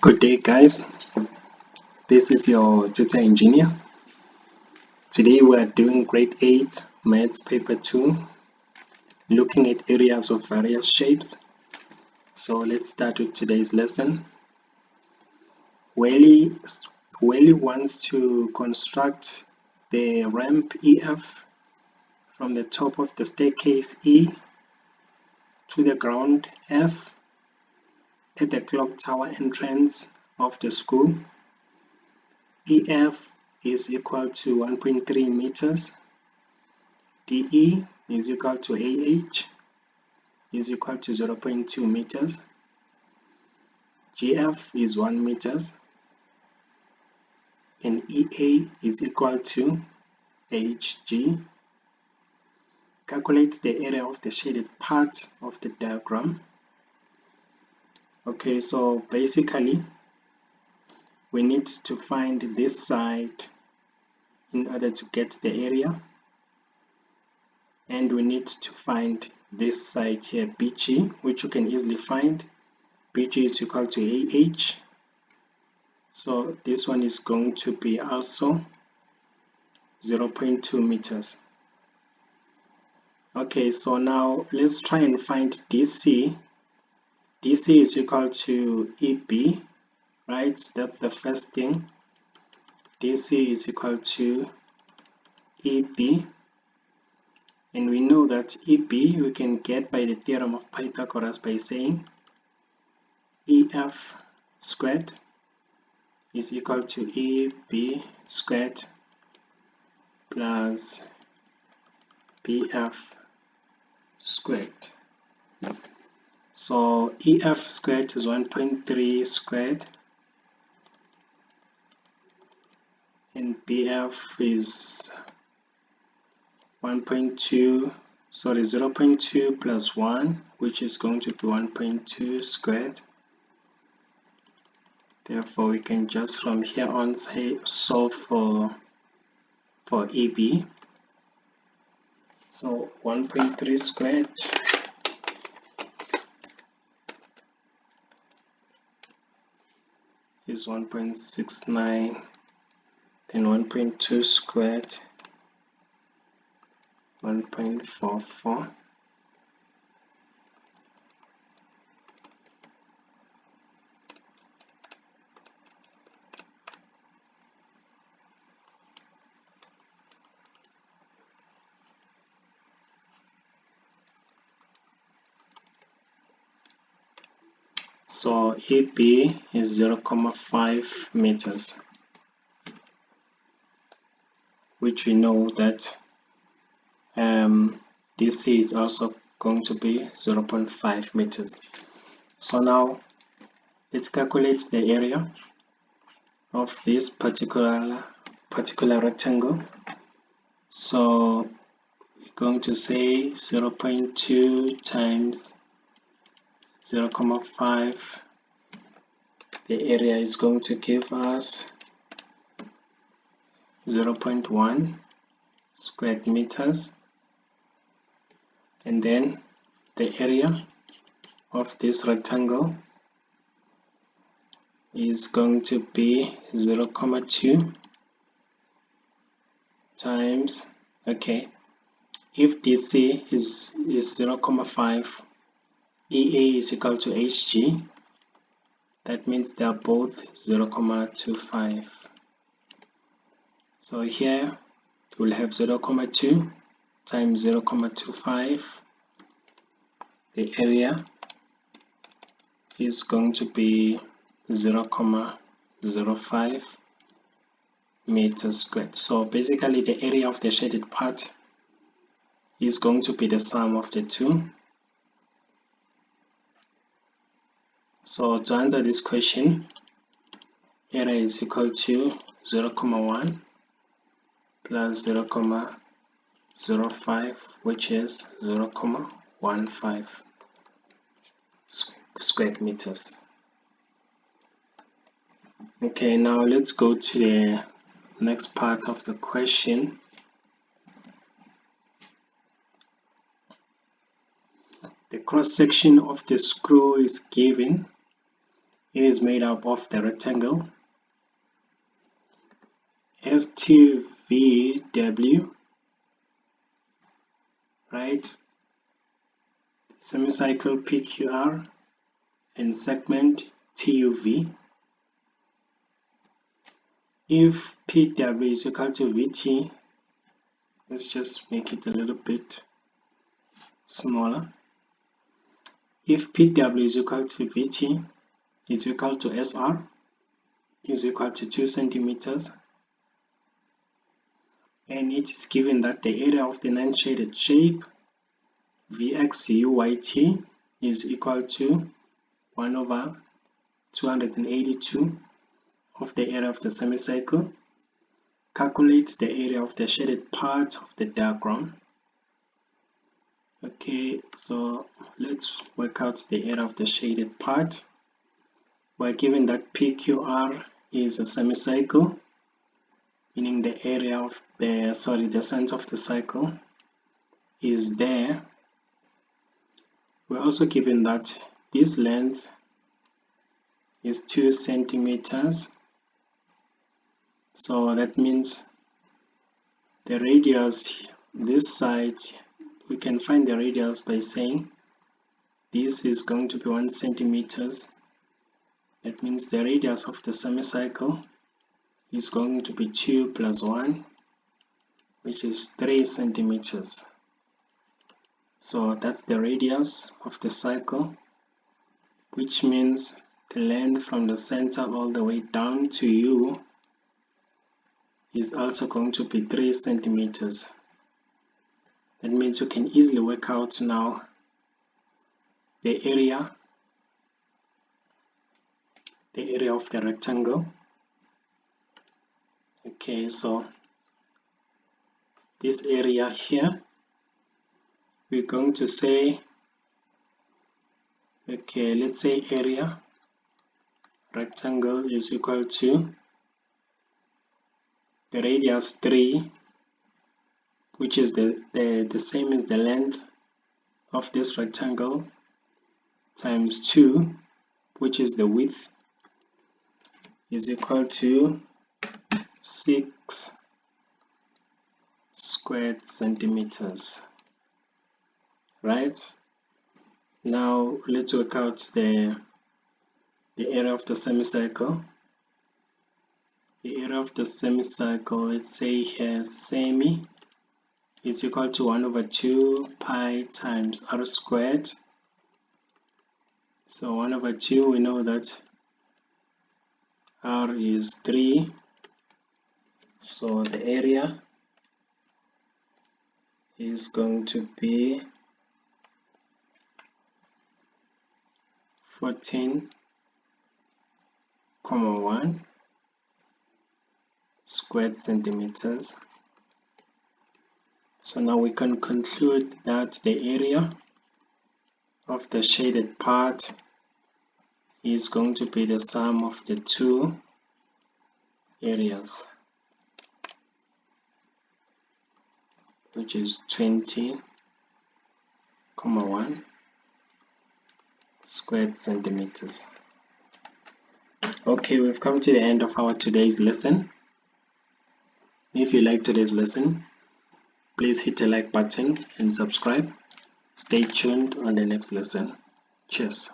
Good day, guys. This is your tutor engineer. Today we are doing grade 8 maths paper 2, looking at areas of various shapes. So let's start with today's lesson. Wally wants to construct the ramp EF from the top of the staircase E to the ground F at the clock tower entrance of the school. EF is equal to 1.3 meters. DE is equal to AH is equal to 0.2 meters. GF is 1 meters. And EA is equal to HG. Calculate the area of the shaded part of the diagram. Okay, so basically we need to find this side in order to get the area, and we need to find this side here, BG, which you can easily find. BG is equal to AH, so this one is going to be also 0.2 meters. Okay, so now let's try and find DC. DC is equal to EB, right? That's the first thing. DC is equal to EB, and we know that EB we can get by the theorem of Pythagoras by saying EF squared is equal to EB squared plus BF squared. So EF squared is 1.3 squared and BF is 0.2 plus 1, which is going to be 1.2 squared. Therefore we can just from here on say solve for EB. So 1.3 squared is 1.69, then 1.2 squared 1.44. So EB is 0.5 meters, which we know that DC is also going to be 0.5 meters. So now let's calculate the area of this particular rectangle. So we're going to say 0.2 times 0.5. The area is going to give us 0.1 square meters, and then the area of this rectangle is going to be 0.2 times, okay, if DC is 0.5, EA is equal to HG, that means they are both 0.25. So here we'll have 0.2 times 0.25. The area is going to be 0.05 meters squared. So basically the area of the shaded part is going to be the sum of the two. So to answer this question, area is equal to 0.1 plus 0.05, which is 0.15 square meters. Okay, now let's go to the next part of the question. The cross section of the screw is given It is made up of the rectangle S2VW, right, semicircle PQR, and segment TUV. If PW is equal to VT, let's just make it a little bit smaller. If PW is equal to VT is equal to SR is equal to 2 centimeters, and it is given that the area of the non-shaded shape VXUYT is equal to 1 over 282 of the area of the semicircle. Calculate the area of the shaded part of the diagram. Okay, so let's work out the area of the shaded part. We're given that PQR is a semicircle, meaning the area of the center of the circle is there. We're also given that this length is 2 centimeters. So that means the radius, this side, we can find the radius by saying this is going to be 1 centimeters. That means the radius of the semicircle is going to be 2 plus 1, which is 3 centimeters. So that's the radius of the circle, which means the length from the center all the way down to U is also going to be 3 centimeters. That means you can easily work out now the area of the rectangle. Okay, so this area here, we're going to say, okay, let's say area rectangle is equal to the radius 3, which is the same as the length of this rectangle, times 2, which is the width, is equal to 6 squared centimeters. Right, now let's work out the area of the semicircle. The area of the semicircle, let's say here semi is equal to 1 over 2 pi times r squared. So 1 over 2, we know that r is 3, so the area is going to be 14,1 squared centimeters. So now we can conclude that the area of the shaded part is going to be the sum of the two areas, which is 20,1 squared centimeters. Okay, we've come to the end of our today's lesson. If you like today's lesson, please hit the like button and subscribe. Stay tuned on the next lesson. Cheers.